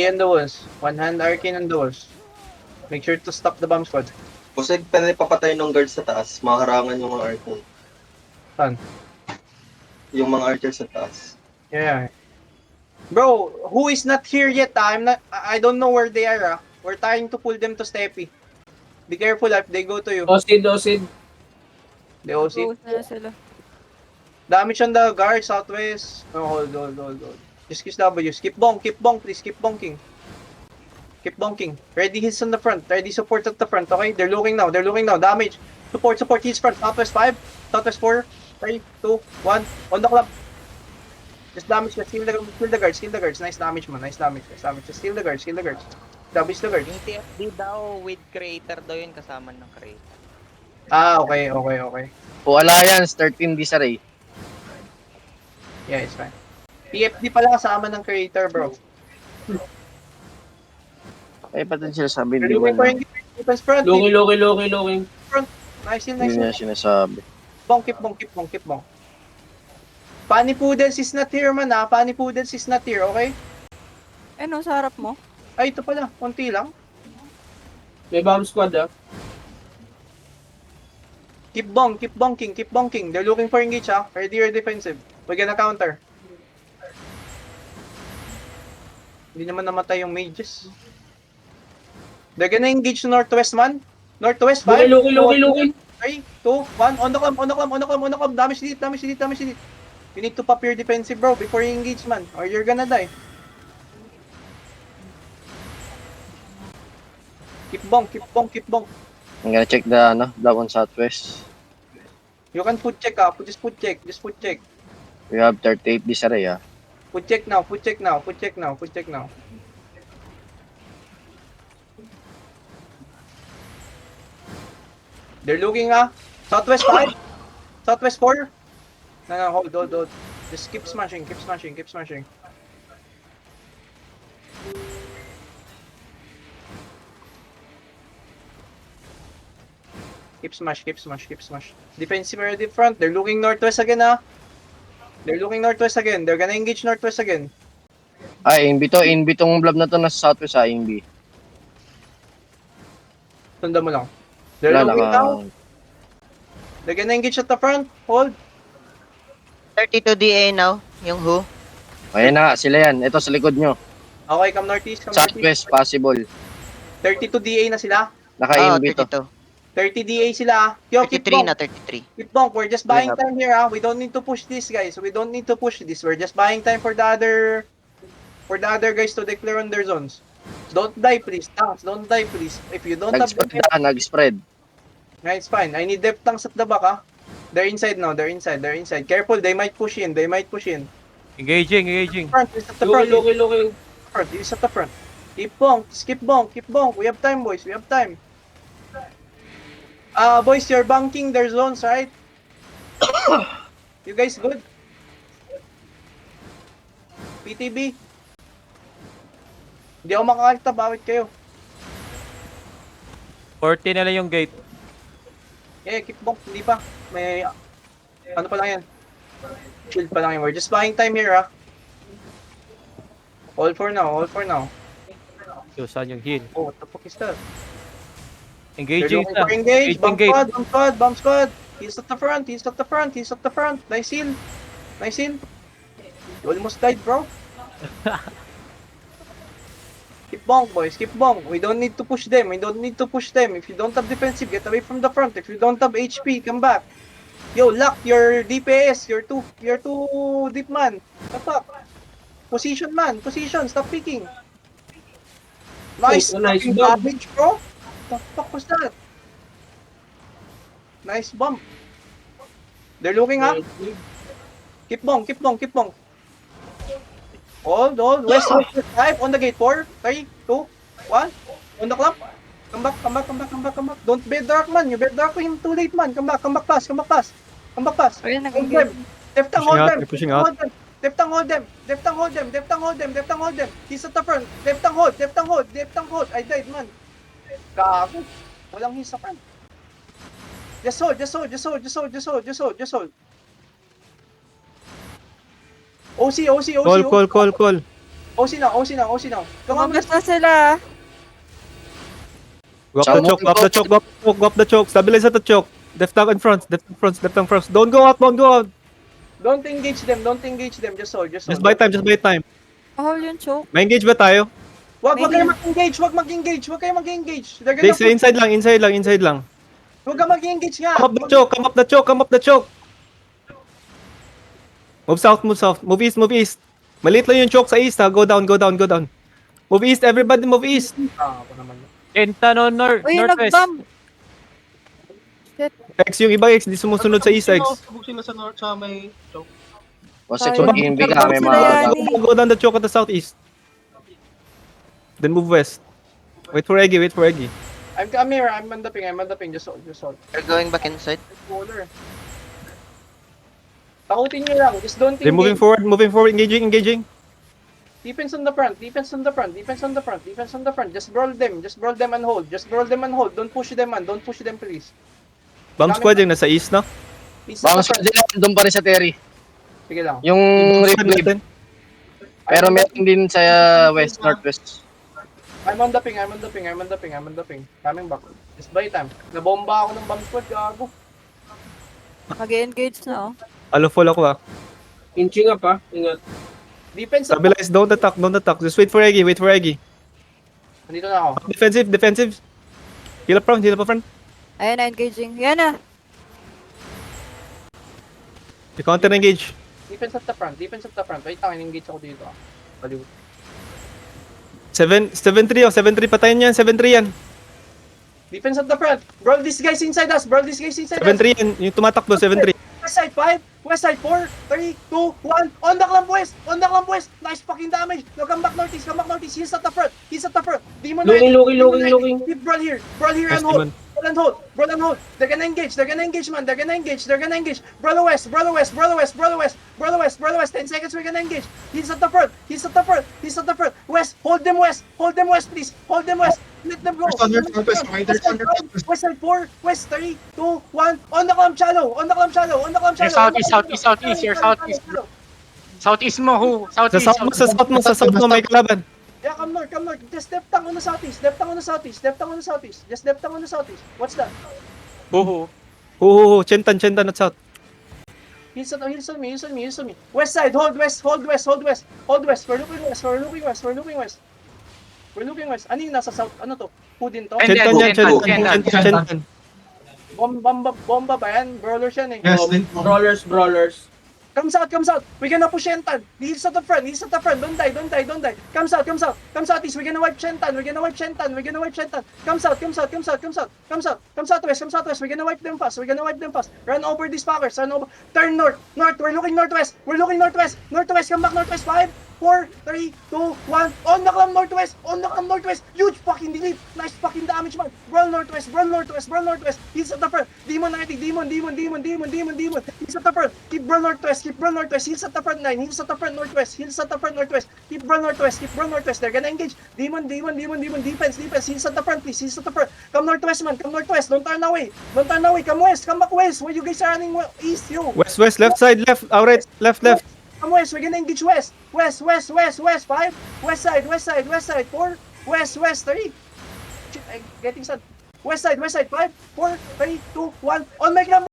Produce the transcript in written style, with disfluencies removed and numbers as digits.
in the walls. One hand arcane on the walls. Make sure to stop the bomb squad. Kasi pwede papatay ng guard sa taas, makaharangan yung mga archer. Saan? Yung mga archer sa taas. Yeah. Bro, who is not here yet? I don't know where they are. We're trying to pull them to Steppy. Be careful if they go to you. Osid. They OC. Go na sila. Damage on the guard, southwest. Oh, hold. Just kiss W. Keep bonk, please. Keep bonking. Keep bonking. Ready hits on the front. Ready support at the front. Okay, they're looking now. Damage. Support hits front. Southwest 5. Southwest 4. 3, 2, 1. On the club. Just damage. Just kill the guards. Nice damage, man. Just steal the guards. Damage the guards. Yung TFD daw with creator daw yun kasama ng creator. Ah, okay. O Alliance, 13 disarray. Yeah, it's fine. PFD pala kasama ng creator, bro. Ay, pati sila sabi, You're di ba looking for na? defense front. Loki. Nice. Hindi niya sinasabi. Keep bonk. Funny Poodles is not here, man, ha? Funny Poodles is not here, okay? Eh, no, sa harap mo. Ay, ito pala. Konti lang. May bomb squad Keep bonking. They're looking for engage, ha? Ready your defensive. We're gonna counter. Hindi naman namatay yung mages. They're gonna engage to northwest, man. Northwest, 5. Loki. 3, 2, 1. On the climb. Damage delete. You need to pop your defensive, bro, before you engage, man. Or you're gonna die. Keep bonk. I'm gonna check the on southwest. You can put check, ha? Just put check. We have 38 disarray, ah. Put check now. They're looking, Southwest 5. Southwest 4. No, hold. Just keep smashing. Keep smash. Defensive ready front. They're looking northwest again, They're gonna engage northwest again. Ay, inbi tong blob na to nasa southwest, inbi. Sundan mo lang. They're Wala, looking now. They're gonna engage at the front. Hold. 32 DA now, yung who? Ayan na nga, sila yan. Ito sa likod nyo. Okay, come northeast. Southwest, possible. 32 DA na sila. Naka-inbi to. 30 DA sila. Yo, keep 33 bonk. na, 33. Keep bonk. We're just buying time here, We don't need to push this, guys. We're just buying time for the other guys to declare on their zones. Don't die, please. Tanks, don't die, please. If you don't have Nag-spread. yeah, it's fine. I need depth tanks at the back, They're inside now. They're inside. Careful, they might push in. Engaging. Front, is at the front. Loki. Front, is at the front. Keep bonk. We have time, boys. We have time. Boys, you're bunking their zones, right? You guys good? PTB? Hindi ako makakita, bakit kayo? 40 na lang yung gate. Keep bonk, hindi pa. May, ano pa lang yan? Shield pa lang yan. We're just buying time here, All for now. So, saan yung heal? Oh, what the fuck is that? Engaging They're looking na. for engage. Bomb gate. squad. He's at the front. Nice heal. You almost died, bro. Keep bonk, boys. We don't need to push them. If you don't have defensive, get away from the front. If you don't have HP, come back. Yo, lock your DPS. You're too deep, man. What the fuck? Position, man. Stop picking. Nice. Nice fucking bomb. damage, bro. What the fuck was that? Nice bump. They're looking up. Keep bonk. Hold. West 5 on the gate. 4, 3, 2, 1. On the clock. Come back. Don't bed dark, man. You bed dark him too late, man. Come back pass. Ayun, Hold nag-engage. them. Left tongue, hold them. Pushing out. Left tongue, hold them. He's at the front. Left tongue, hold. I died, man. Gago. Walang heal sa front. Just hold. OC. Call. OC now, OC now, OC now. Come on, Lumabas na sila. Go up the choke, go up the choke, go up the choke, go up the choke. Stabilize at the choke. Left down in front, left in front, left in front. Don't go out, don't go out. Don't engage them, just hold, just hold. Just buy time, just buy time. Mahal yung choke. May engage ba tayo? Wag Maybe. kayo mag-engage, wag mag-engage, wag kayo mag-engage. They're Hindi, gonna sa inside lang, inside lang, inside lang. Huwag ka mag-engage nga. Come up the choke, come up the choke, come up the choke. Move south, move south. Move east, move east. Maliit lang yung choke sa east ha. Go down, go down, go down. Move east, everybody move east. Ah, ako naman. Enta no, Uy, northwest. nag-bump. X, yung iba X, di sumusunod sa east X. Subog sila sa north, sa may choke. Wasik Tayo. sa EMB ka, may Sila mga... yan. Go down the choke at the southeast. Then move west. Wait for Eggy, wait for Eggy. I'm here, I'm on the ping, just hold, just hold. They're going back inside. Polar. Takutin nyo lang, just don't They're moving engage. forward, engaging. Defense on the front, defense on the front, defense on the front, defense on the front. Just brawl them and hold, just brawl them and hold. Don't push them man, don't push them please. Bomb squad yung nasa east, no? Please on Baka the front. doon pa rin sa Terry. Sige lang. Yung Squad replay. natin. Pero meron din sa west, northwest. I'm on the ping. Coming back. Just buy time. Nabomba ako ng bomb squad, gago. Mag-engage na, oh. Alo full ako ah. Inching up ha. Ingat. Defense up. Stabilize, don't attack. Just wait for Eggy. Nandito na ako. Defensive. Heal up front. Ayan na, engaging. Yan na. You counter engage. Defense at the front. Wait lang, in-engage ako dito. Baliw. 7-3 oh, 7-3 patayin yan, 7-3 yan. Defense at the front. Bro, this guy's inside us. 7-3 yan, yung tumatakbo, 7-3. West side 5. West side 4. 3, 2, 1. On the clamp west. Nice fucking damage. No, come back northeast. He's at the front. Demon Looking. Keep brawl here Yes, and hold. Demon. Brawl and hold. They're gonna engage, man. They're gonna engage. Brawl west. 10 seconds, we're gonna engage. He's at the front. West, hold them west, please. Let them go. West side 4, west 3, 2, 1. On the clamp shallow. You're southeast, you're southeast. Southeast mo, who? Sa south mo, may kalaban. Yeah, come north. Just step down on the southeast. Just step down on the southeast. What's that? Who? Chentan at south. He's on me. West side, hold west. We're looking west. Ano yung nasa south? Ano to? Hoodin to? And Chentan. Bomba ba yan? Brawlers yan eh. Brawlers. Come south. We're gonna push Shentan. He's at the front. Don't die. Come south east. We're gonna wipe Shentan. Come south west. We're gonna wipe them fast. Run over these fuckers. Turn north. We're looking northwest. Come back northwest. 5, 4, 3, 2, 1. On the clamp northwest. Huge fucking delete. Nice fucking damage, man. Brawl northwest. He's at the front. Demon. He's at the front. Keep brawl northwest. He's at the front line. Northwest. Keep brawl northwest. They're gonna engage. Demon. Defense. He's at the front, please. Come northwest, man. Don't turn away. Come west. Come back west. Where you guys are running east, yo. West, left side, left, outright, left. Come west. We're gonna engage west. West. 5. West side. 4. West. 3. Shit, I'm getting sad. West side. 5, 4, 3, 2, 1. On my clamp.